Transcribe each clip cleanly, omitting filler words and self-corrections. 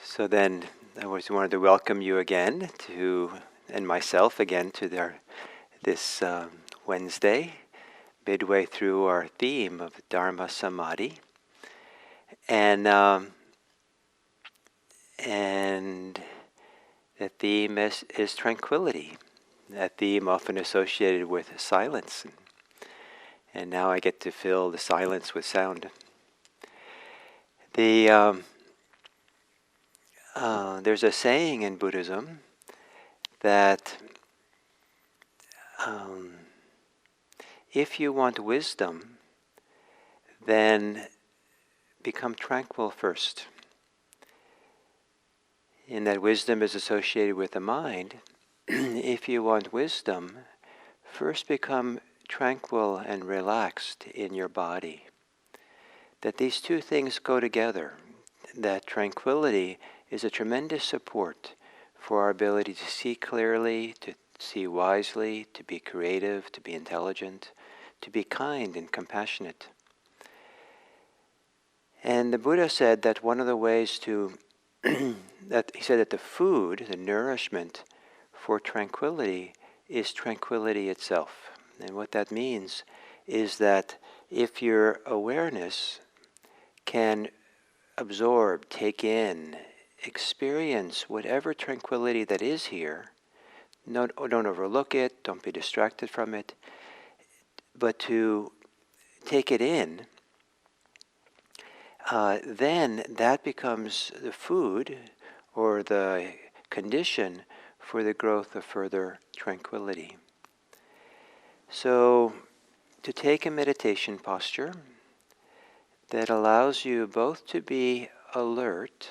So then I always wanted to welcome you again and myself again to this Wednesday, midway through our theme of Dharma Samadhi. And the theme is tranquility, that theme often associated with silence. And now I get to fill the silence with sound. There's a saying in Buddhism that if you want wisdom, then become tranquil first. And that wisdom is associated with the mind. If you want wisdom, first become tranquil and relaxed in your body. That these two things go together. That tranquility is a tremendous support for our ability to see clearly, to see wisely, to be creative, to be intelligent, to be kind and compassionate. And the Buddha said that one of the ways he said that the food, the nourishment for tranquility is tranquility itself. And what that means is that if your awareness can absorb, take in, experience whatever tranquility that is here, don't overlook it, don't be distracted from it, but to take it in, then that becomes the food or the condition for the growth of further tranquility. So, to take a meditation posture that allows you both to be alert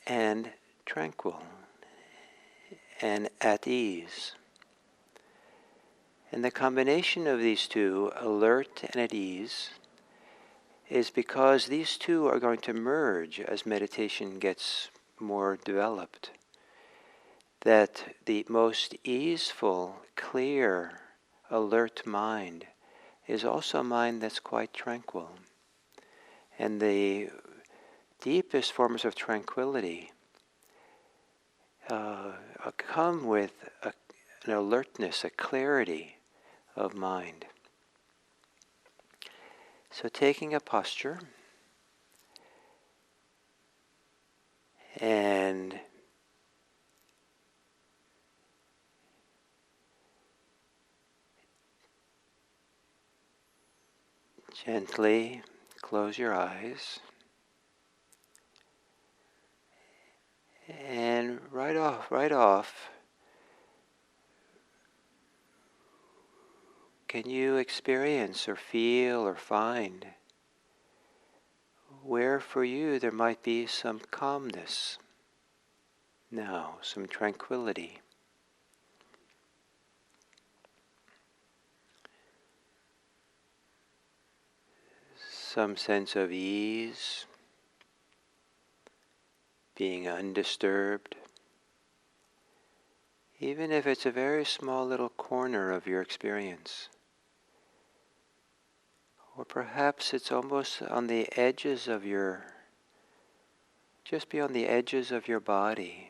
and tranquil and at ease. And the combination of these two, alert and at ease, is because these two are going to merge as meditation gets more developed. That the most easeful, clear, alert mind is also a mind that's quite tranquil. And the deepest forms of tranquility come with an alertness, a clarity of mind. So taking a posture and gently close your eyes, and right off, can you experience or feel or find where for you there might be some calmness now, some tranquility? Some sense of ease, being undisturbed, even if it's a very small little corner of your experience. Or perhaps it's almost on the edges of just beyond the edges of your body.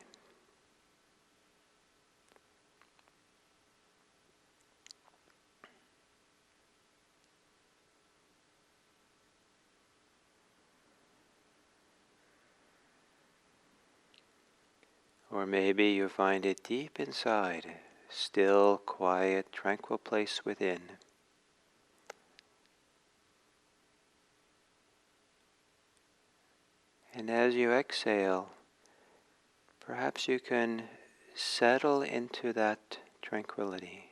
Or maybe you find it deep inside, still, quiet, tranquil place within. And as you exhale, perhaps you can settle into that tranquility.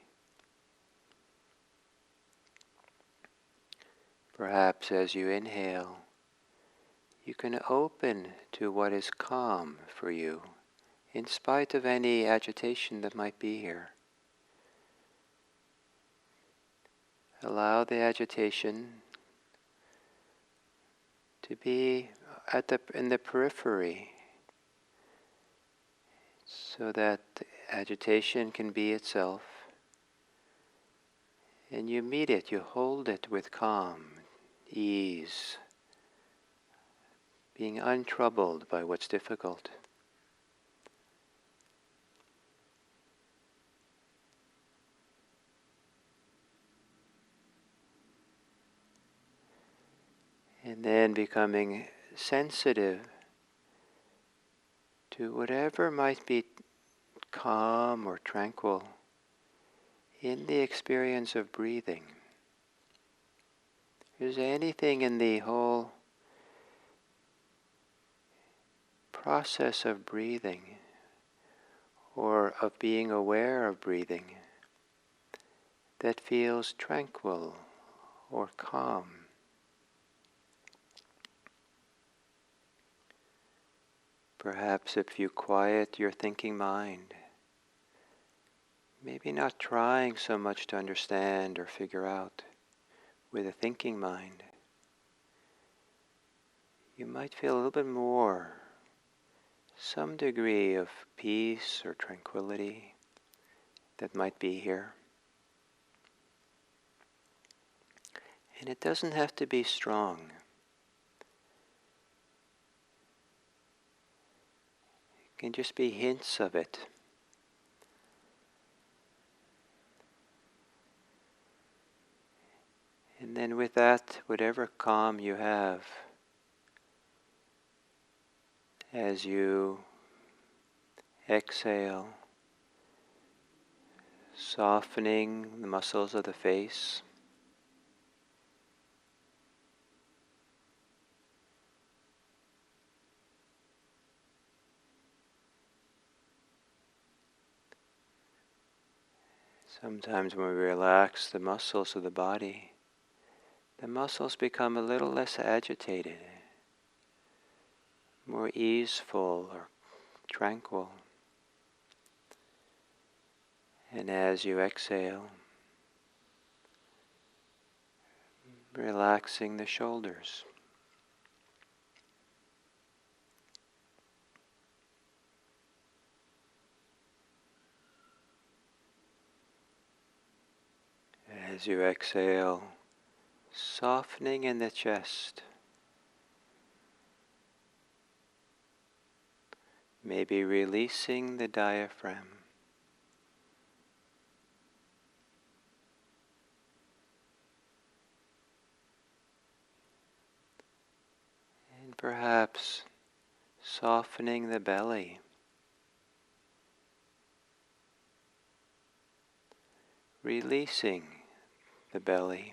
Perhaps as you inhale, you can open to what is calm for you, in spite of any agitation that might be here. Allow the agitation to be in the periphery, so that agitation can be itself, and you meet it, you hold it with calm, ease, being untroubled by what's difficult. And then becoming sensitive to whatever might be calm or tranquil in the experience of breathing. Is there anything in the whole process of breathing or of being aware of breathing that feels tranquil or calm? Perhaps if you quiet your thinking mind, maybe not trying so much to understand or figure out with a thinking mind, you might feel a little bit more, some degree of peace or tranquility that might be here. And it doesn't have to be strong. It can just be hints of it. And then with that, whatever calm you have, as you exhale, softening the muscles of the face, sometimes when we relax the muscles of the body, the muscles become a little less agitated, more easeful or tranquil. And as you exhale, relaxing the shoulders. As you exhale, softening in the chest. Maybe releasing the diaphragm. And perhaps softening the belly. Releasing the belly.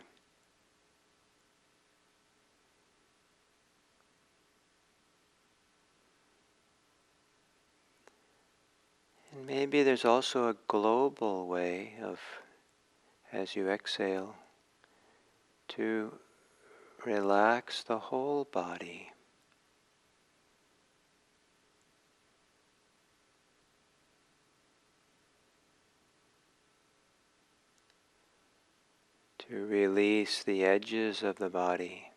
And maybe there's also a global way of, as you exhale, to relax the whole body. To release the edges of the body.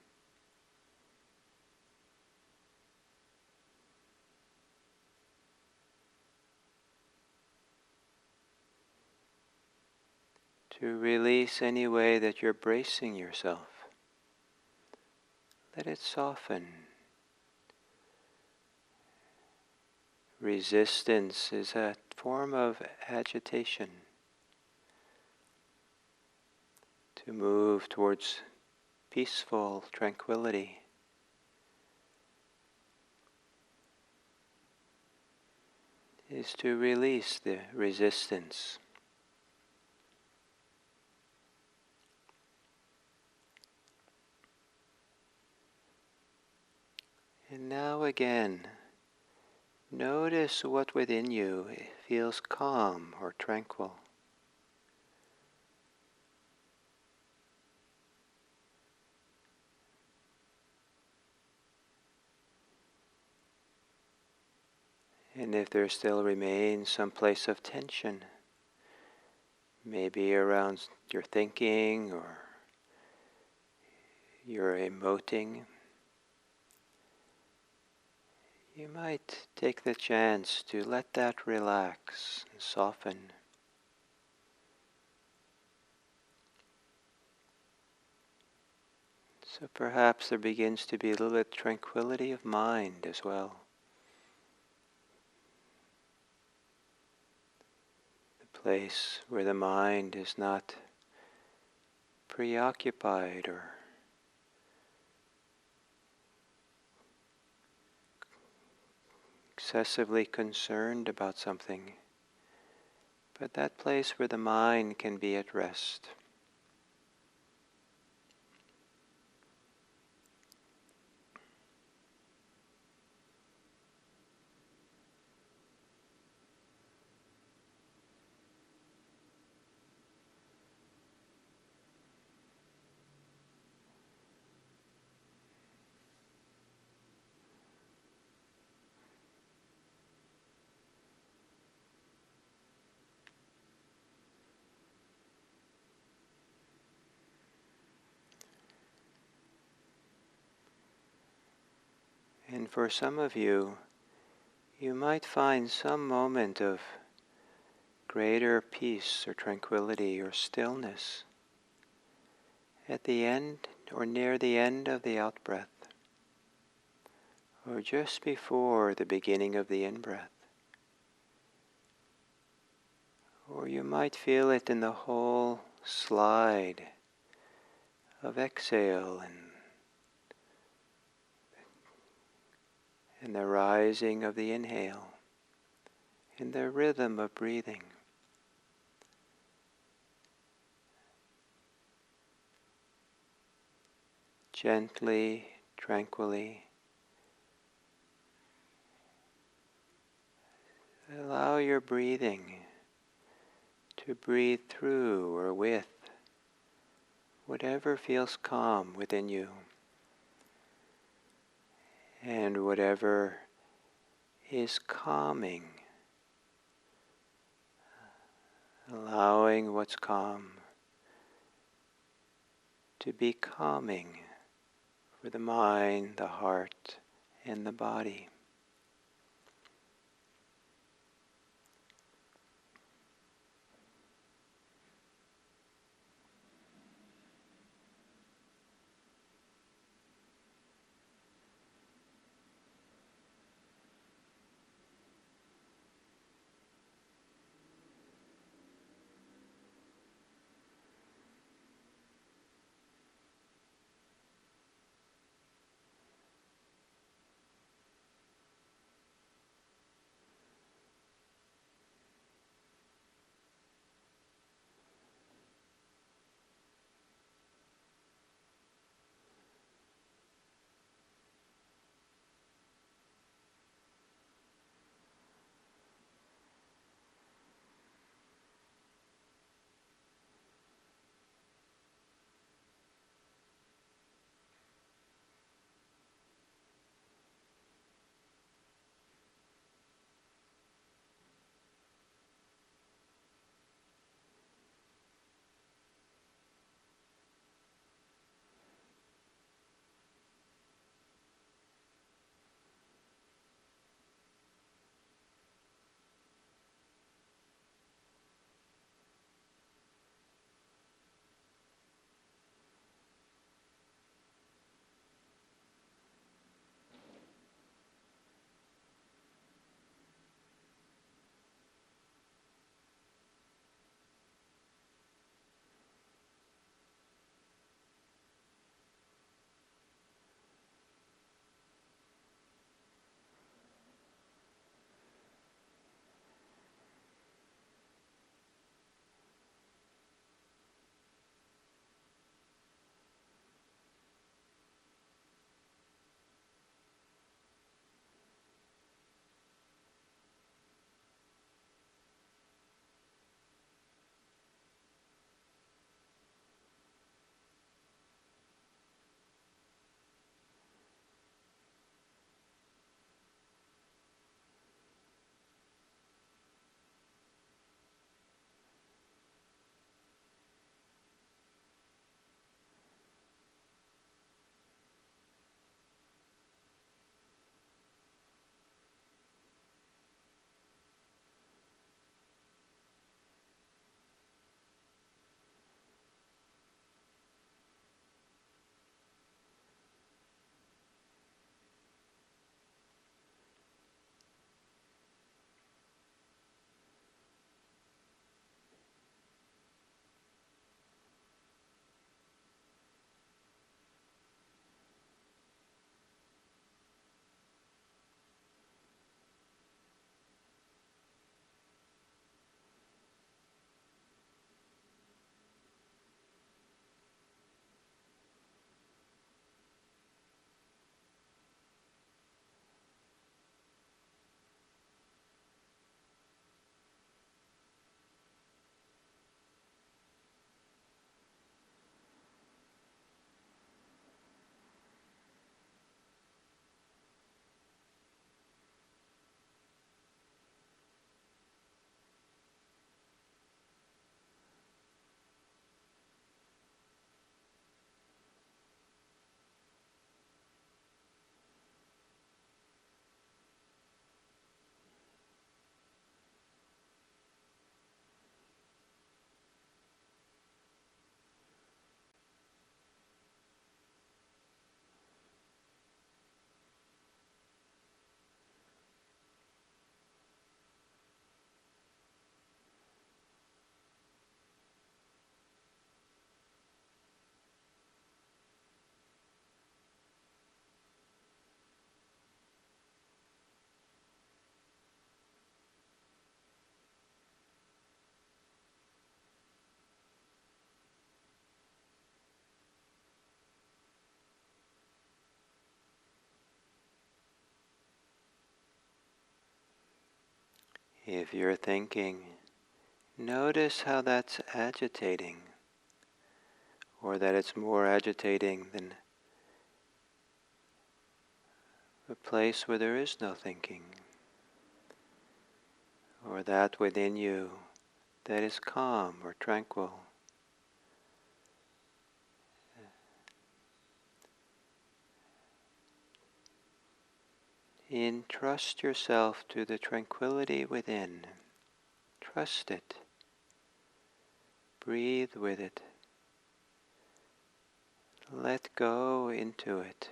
To release any way that you're bracing yourself. Let it soften. Resistance is a form of agitation. To move towards peaceful tranquility. Is to release the resistance. And now again, notice what within you feels calm or tranquil. And if there still remains some place of tension, maybe around your thinking or your emoting, you might take the chance to let that relax and soften. So perhaps there begins to be a little bit of tranquility of mind as well. The place where the mind is not preoccupied or excessively concerned about something, but that place where the mind can be at rest. And for some of you, you might find some moment of greater peace or tranquility or stillness at the end or near the end of the out-breath, or just before the beginning of the in-breath. Or you might feel it in the whole slide of exhale and the rising of the inhale, in the rhythm of breathing. Gently, tranquilly, allow your breathing to breathe through or with whatever feels calm within you, and whatever is calming, allowing what's calm to be calming for the mind, the heart, and the body. If you're thinking, notice how that's agitating, or that it's more agitating than a place where there is no thinking, or that within you that is calm or tranquil. Entrust yourself to the tranquility within. Trust it. Breathe with it. Let go into it.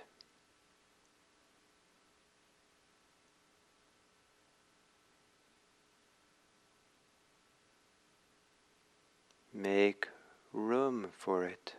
Make room for it.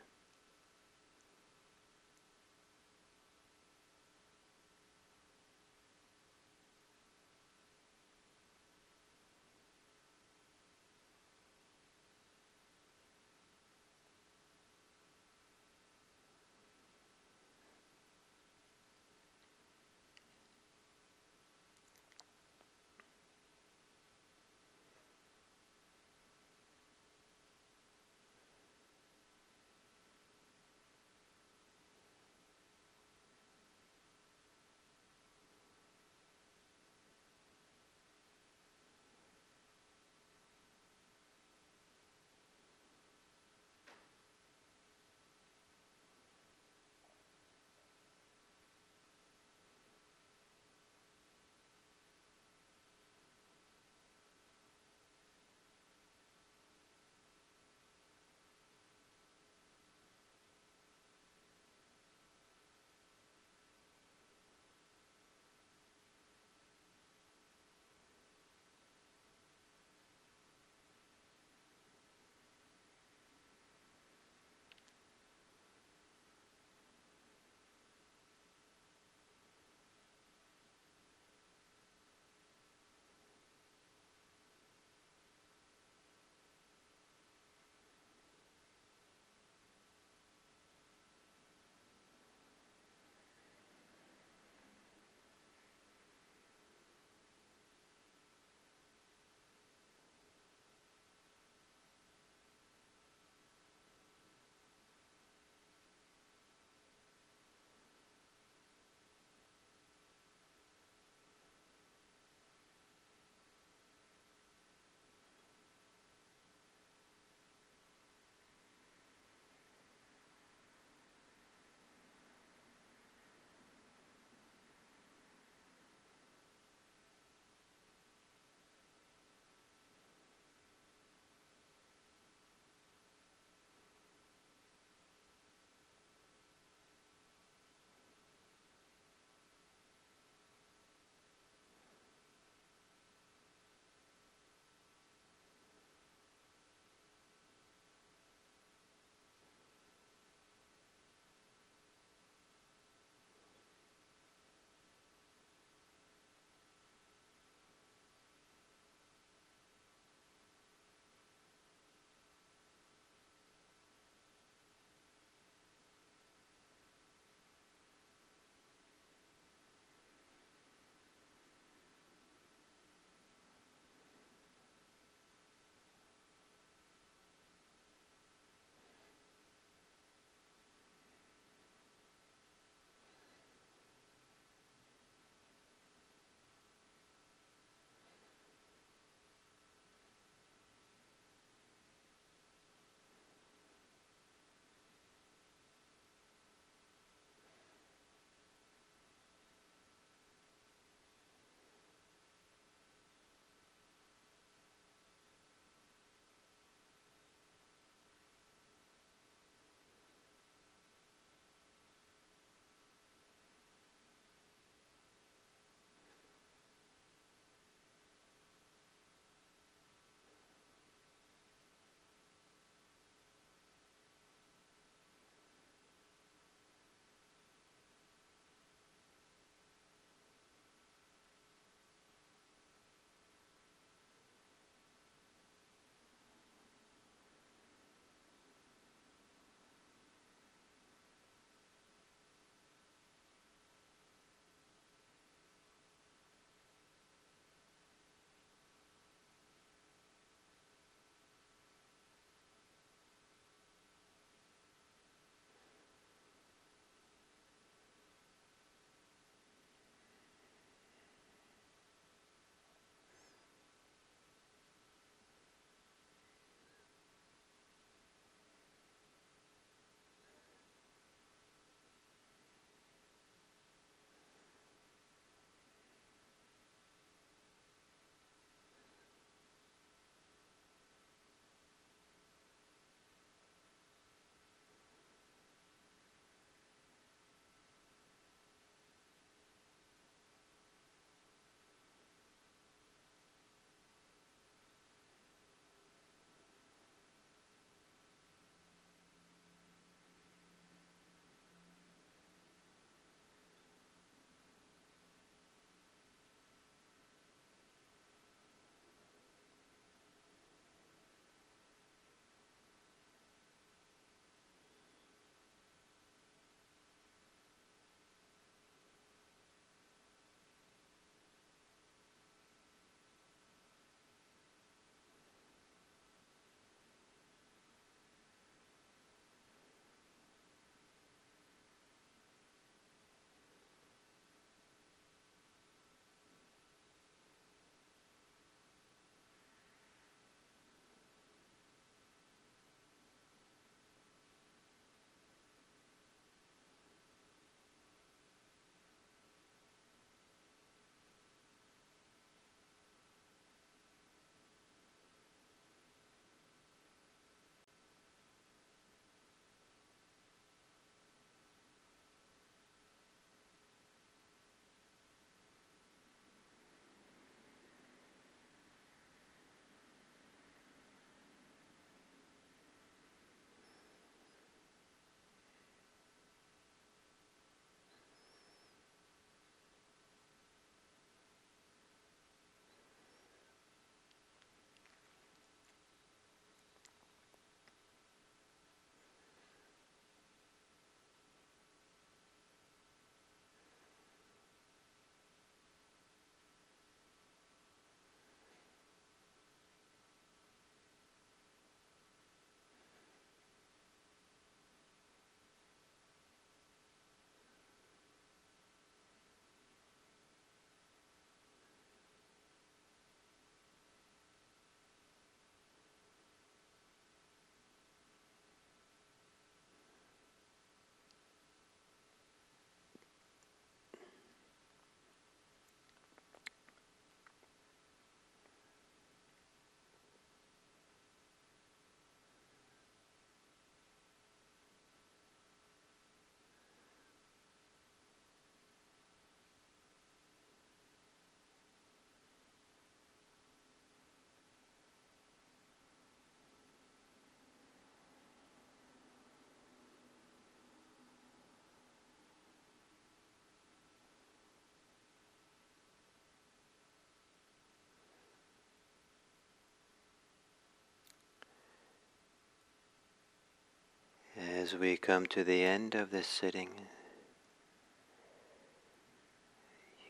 As we come to the end of this sitting,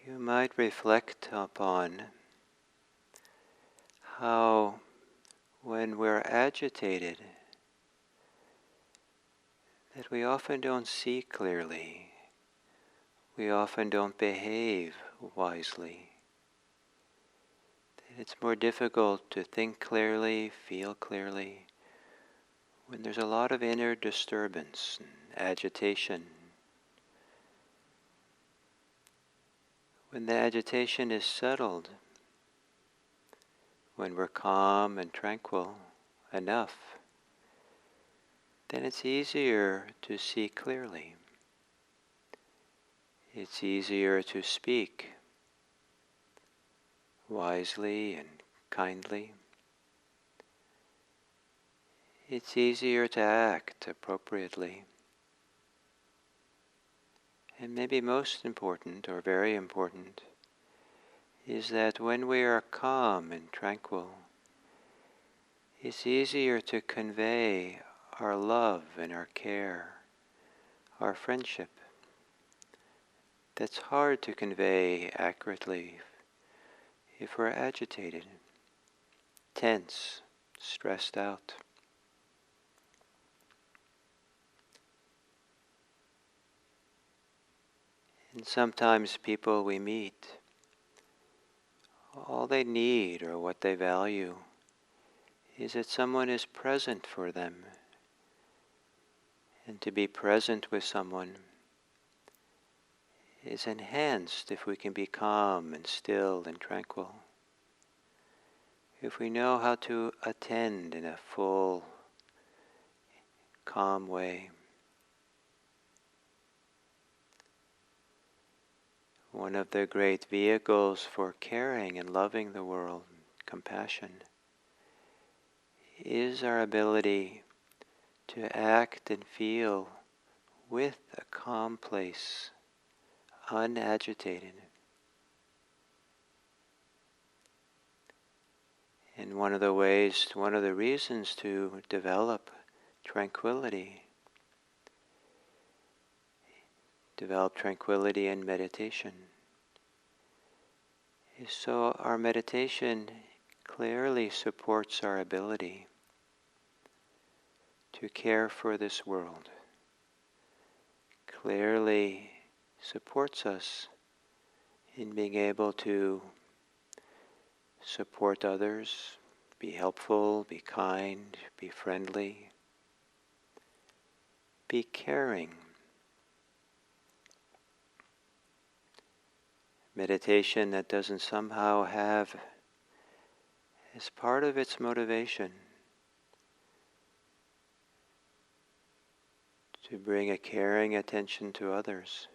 you might reflect upon how, when we're agitated, that we often don't see clearly, we often don't behave wisely, that it's more difficult to think clearly, feel clearly, when there's a lot of inner disturbance and agitation. When the agitation is settled, when we're calm and tranquil enough, then it's easier to see clearly. It's easier to speak wisely and kindly. It's easier to act appropriately. And maybe most important, or very important, is that when we are calm and tranquil, it's easier to convey our love and our care, our friendship. That's hard to convey accurately if we're agitated, tense, stressed out. And sometimes people we meet, all they need or what they value is that someone is present for them. And to be present with someone is enhanced if we can be calm and still and tranquil. If we know how to attend in a full, calm way. One of the great vehicles for caring and loving the world, compassion, is our ability to act and feel with a calm place, unagitated. And one of the reasons to develop tranquility in meditation, is so our meditation clearly supports our ability to care for this world, clearly supports us in being able to support others, be helpful, be kind, be friendly, be caring. Meditation that doesn't somehow have as part of its motivation to bring a caring attention to others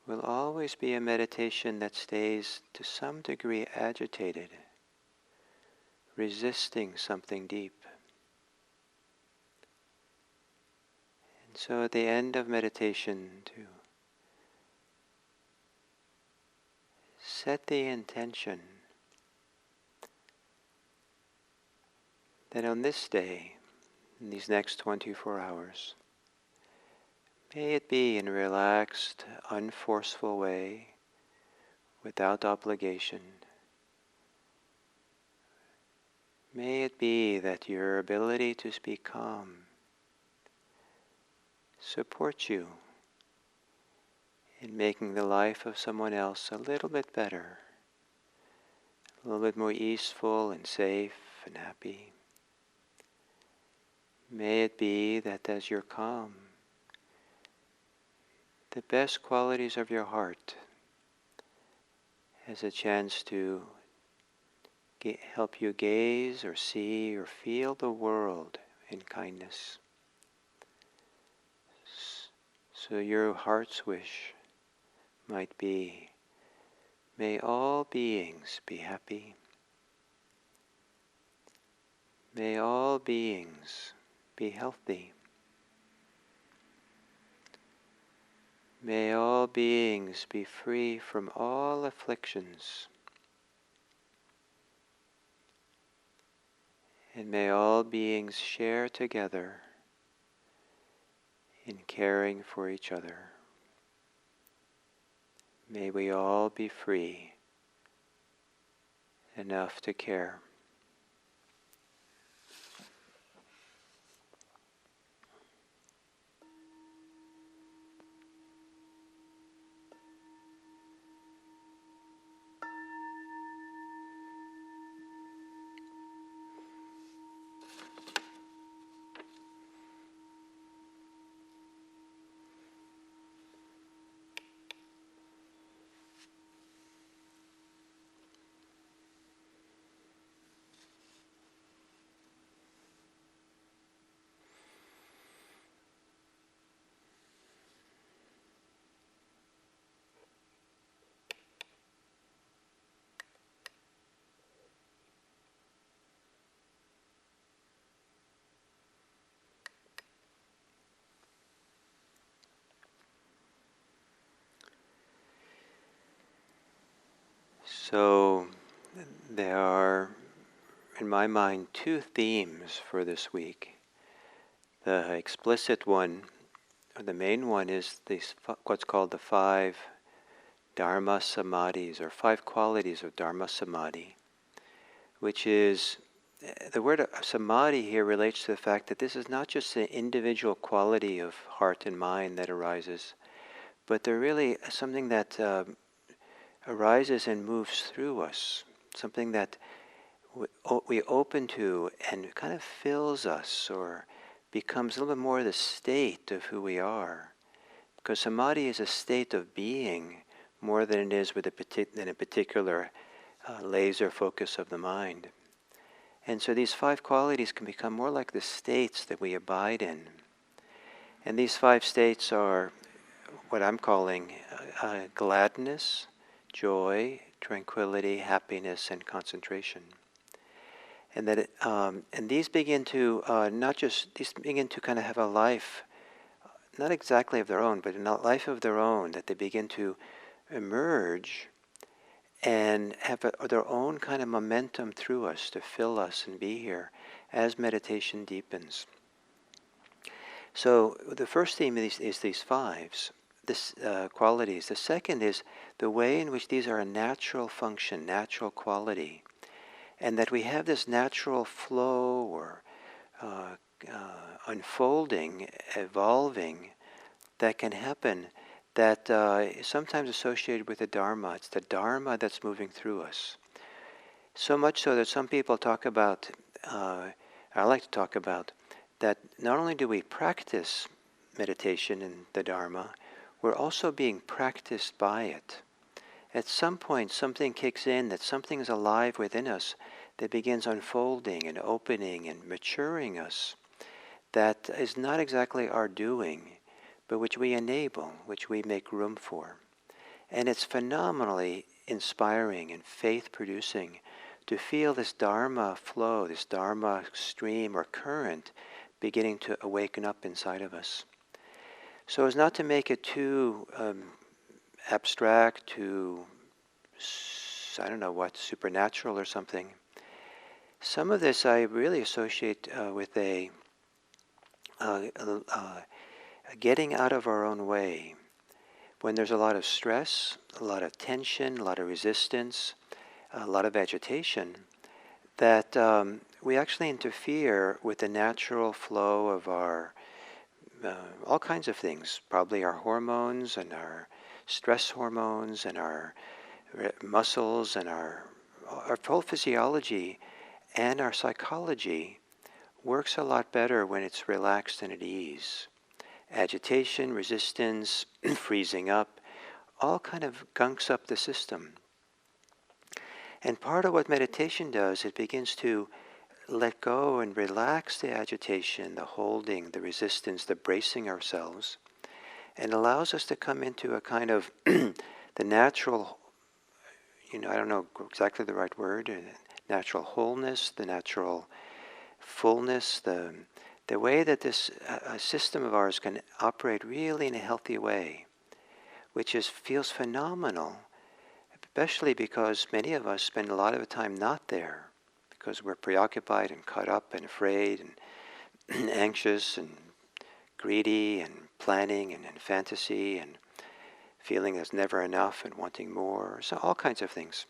will always be a meditation that stays to some degree agitated, resisting something deep. And so at the end of meditation, to set the intention that on this day, in these next 24 hours, may it be in a relaxed, unforceful way, without obligation. May it be that your ability to be calm supports you in making the life of someone else a little bit better, a little bit more easeful and safe and happy. May it be that as you're calm, the best qualities of your heart has a chance to help you gaze or see or feel the world in kindness. So your heart's wish might be, may all beings be happy. May all beings be healthy. May all beings be free from all afflictions. And may all beings share together in caring for each other. May we all be free enough to care. So there are, in my mind, two themes for this week. The explicit one, or the main one, is what's called the 5 Dharma Samadhis, or 5 qualities of Dharma Samadhi, which is, the word samadhi here relates to the fact that this is not just an individual quality of heart and mind that arises, but they're really something that arises and moves through us, something that we open to and kind of fills us or becomes a little bit more the state of who we are. Because samadhi is a state of being more than it is with a particular laser focus of the mind. And so these 5 qualities can become more like the states that we abide in. And these 5 states are what I'm calling gladness, joy, tranquility, happiness, and concentration. And that and these begin to these begin to kind of have a life, not exactly of their own, but a life of their own, that they begin to emerge and have their own kind of momentum through us to fill us and be here as meditation deepens. So the first theme is these 5s, qualities. The second is the way in which these are a natural function, natural quality, and that we have this natural flow or unfolding, evolving that can happen that is sometimes associated with the Dharma. It's the Dharma that's moving through us. So much so that some people talk about, I like to talk about, that not only do we practice meditation in the Dharma, we're also being practiced by it. At some point, something kicks in, that something is alive within us that begins unfolding and opening and maturing us. That is not exactly our doing, but which we enable, which we make room for. And it's phenomenally inspiring and faith-producing to feel this Dharma flow, this Dharma stream or current beginning to awaken up inside of us. So as not to make it too abstract, too, I don't know what, supernatural or something, some of this I really associate with a getting out of our own way. When there's a lot of stress, a lot of tension, a lot of resistance, a lot of agitation, that we actually interfere with the natural flow of our all kinds of things, probably our hormones and our stress hormones and our muscles and our whole physiology and our psychology works a lot better when it's relaxed and at ease. Agitation, resistance, freezing up, all kind of gunks up the system. And part of what meditation does, it begins to let go and relax the agitation, the holding, the resistance, the bracing ourselves, and allows us to come into a kind of the natural, I don't know exactly the right word, natural wholeness, the natural fullness, the way that this system of ours can operate really in a healthy way, which feels phenomenal, especially because many of us spend a lot of the time not there, because we're preoccupied and caught up and afraid and anxious and greedy and planning and fantasy and feeling there's never enough and wanting more, so all kinds of things.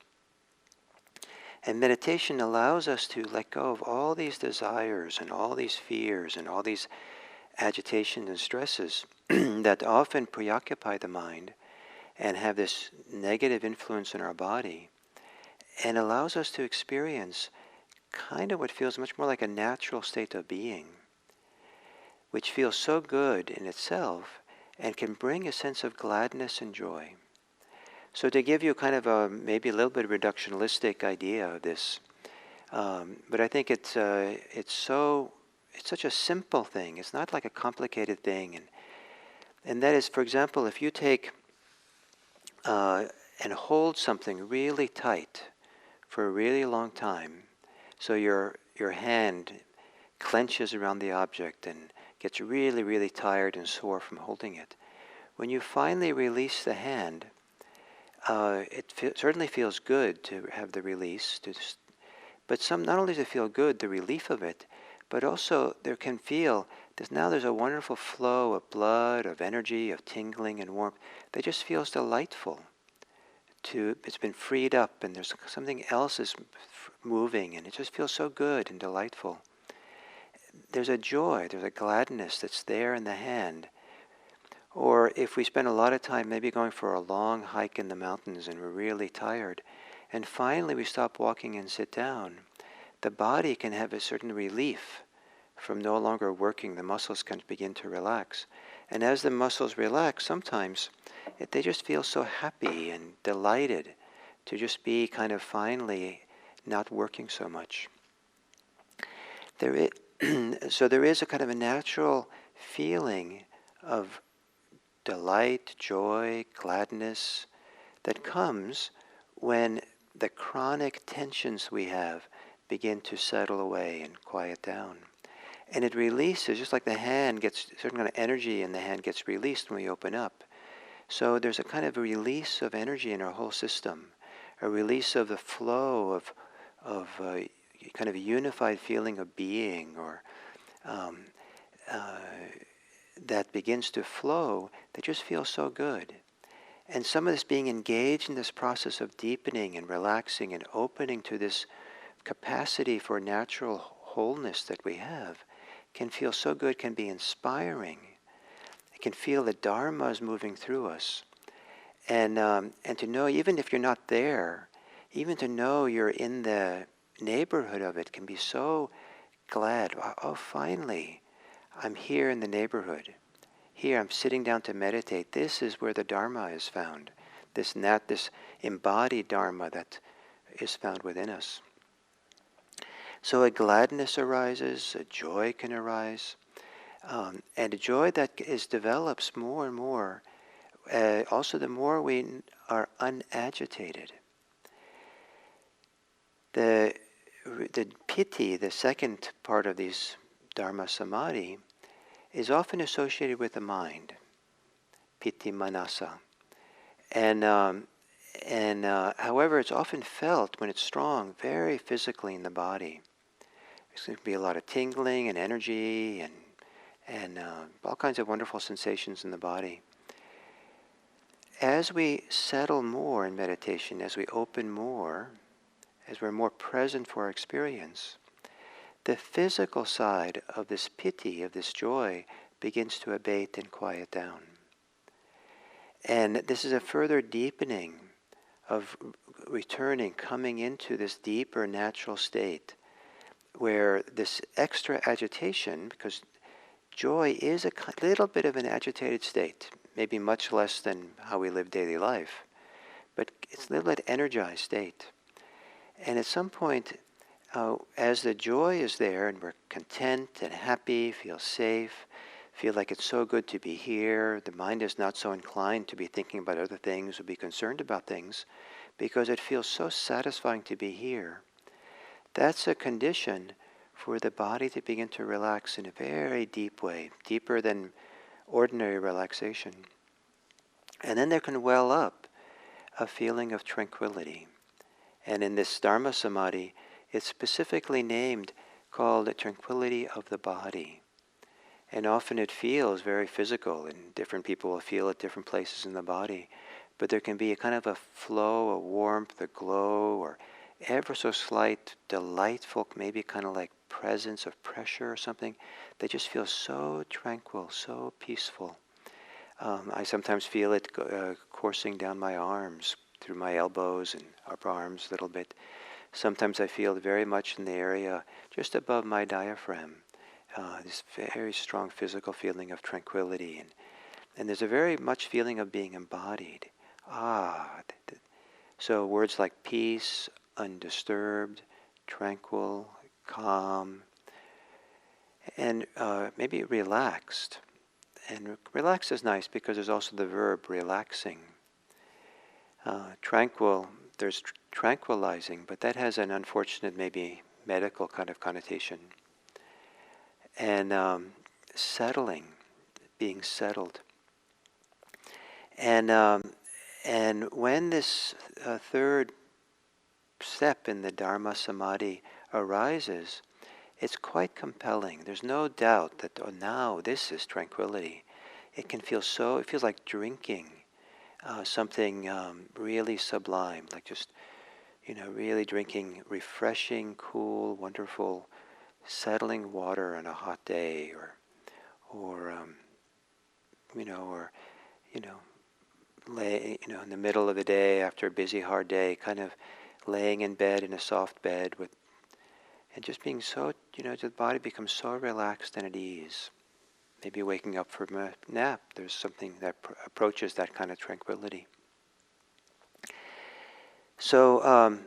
And meditation allows us to let go of all these desires and all these fears and all these agitations and stresses that often preoccupy the mind and have this negative influence in our body, and allows us to experience kind of what feels much more like a natural state of being, which feels so good in itself and can bring a sense of gladness and joy. So to give you kind of a maybe a little bit of reductionistic idea of this, but I think it's such a simple thing. It's not like a complicated thing, and that is, for example, if you take and hold something really tight for a really long time, so your hand clenches around the object and gets really, really tired and sore from holding it. When you finally release the hand, certainly feels good to have the release, but not only does it feel good, the relief of it, but also there's a wonderful flow of blood, of energy, of tingling and warmth that just feels delightful. It's been freed up and there's something else is moving and it just feels so good and delightful. There's a joy, there's a gladness that's there in the hand. Or if we spend a lot of time maybe going for a long hike in the mountains and we're really tired, and finally we stop walking and sit down, the body can have a certain relief from no longer working. The muscles can begin to relax. And as the muscles relax, sometimes they just feel so happy and delighted to just be kind of finally not working so much. So there is a kind of a natural feeling of delight, joy, gladness that comes when the chronic tensions we have begin to settle away and quiet down. And it releases, just like the hand gets, a certain kind of energy in the hand gets released when we open up. So there's a kind of a release of energy in our whole system, a release of the flow of kind of a unified feeling of being, or that begins to flow, that just feels so good. And some of this being engaged in this process of deepening and relaxing and opening to this capacity for natural wholeness that we have can feel so good, can be inspiring. It can feel the Dharma is moving through us. And to know, even if you're not there, even to know you're in the neighborhood of it can be so glad. Oh, finally, I'm here in the neighborhood. Here, I'm sitting down to meditate. This is where the Dharma is found. This embodied Dharma that is found within us. So a gladness arises, a joy can arise, and a joy that develops more and more. Also, the more we are unagitated. The piti, the second part of these Dharma Samadhi, is often associated with the mind, piti manasa. And however, it's often felt when it's strong, very physically in the body. There's going to be a lot of tingling and energy and all kinds of wonderful sensations in the body. As we settle more in meditation, as we open more, as we're more present for our experience, the physical side of this piti, of this joy, begins to abate and quiet down. And this is a further deepening of returning, coming into this deeper natural state where this extra agitation, because joy is a little bit of an agitated state, maybe much less than how we live daily life, but it's a little bit energized state. And at some point, as the joy is there and we're content and happy, feel safe, feel like it's so good to be here, the mind is not so inclined to be thinking about other things or be concerned about things because it feels so satisfying to be here. That's a condition for the body to begin to relax in a very deep way, deeper than ordinary relaxation. And then there can well up a feeling of tranquility. And in this Dharma Samadhi, it's specifically called the tranquility of the body. And often it feels very physical, and different people will feel it different places in the body. But there can be a kind of a flow, a warmth, a glow, or ever so slight, delightful, maybe kind of like presence of pressure or something that just feels so tranquil, so peaceful. I sometimes feel it coursing down my arms, through my elbows and upper arms a little bit. Sometimes I feel it very much in the area just above my diaphragm. This very strong physical feeling of tranquility. And there's a very much feeling of being embodied. So words like peace, undisturbed, tranquil, calm, and maybe relaxed. And relaxed is nice because there's also the verb relaxing. Tranquil, there's tranquilizing, but that has an unfortunate, maybe medical kind of connotation. And settling, being settled. And when this third step in the Dharma Samadhi arises, it's quite compelling. There's no doubt that, oh, now this is tranquility. It feels like drinking something really sublime, like just, really drinking refreshing, cool, wonderful, settling water on a hot day, or lay, in the middle of the day after a busy, hard day, kind of laying in bed in a soft bed and just being so, the body becomes so relaxed and at ease. Maybe waking up from a nap, there's something that approaches that kind of tranquility. So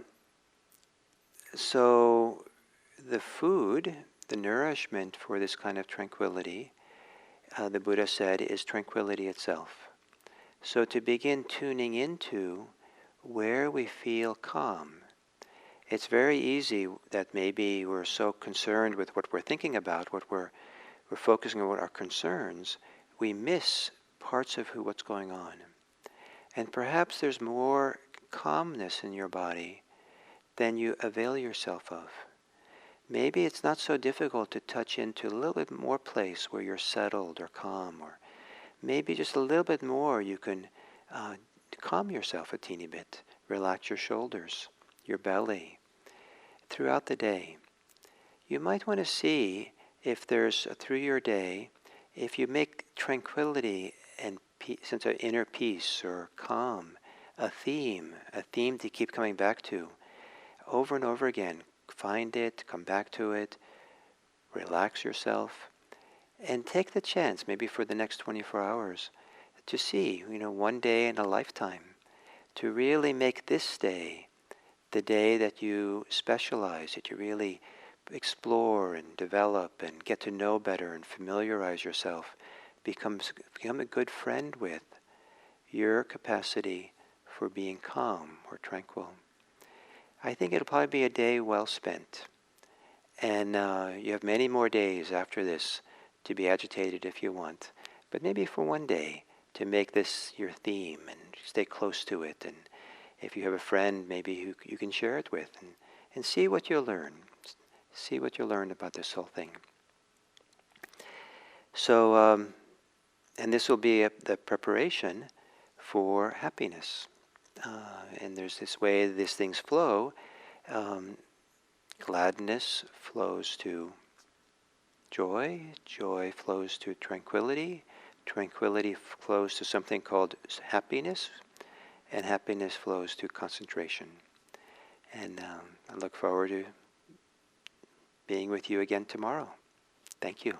the food, the nourishment for this kind of tranquility, the Buddha said, is tranquility itself. So to begin tuning into where we feel calm, it's very easy that maybe we're so concerned with what we're thinking about, what we're focusing on, what our concerns, we miss parts of what's going on. And perhaps there's more calmness in your body than you avail yourself of. Maybe it's not so difficult to touch into a little bit more place where you're settled or calm, or maybe just a little bit more you can calm yourself a teeny bit. Relax your shoulders, your belly. Throughout the day, you might want to see if there's, through your day, if you make tranquility and sense of inner peace or calm a theme to keep coming back to over and over again. Find it, come back to it, relax yourself, and take the chance, maybe for the next 24 hours, to see, one day in a lifetime, to really make this day the day that you specialize, that you really explore and develop and get to know better and familiarize yourself, become a good friend with your capacity for being calm or tranquil. I think it'll probably be a day well spent. And you have many more days after this to be agitated if you want. But maybe for one day to make this your theme and stay close to it. And if you have a friend, maybe who you can share it with and see what you'll learn. See what you'll learn about this whole thing. So, and this will be the preparation for happiness. And there's this way these things flow. Gladness flows to joy. Joy flows to tranquility. Tranquility flows to something called happiness. And happiness flows to concentration. And I look forward to being with you again tomorrow. Thank you.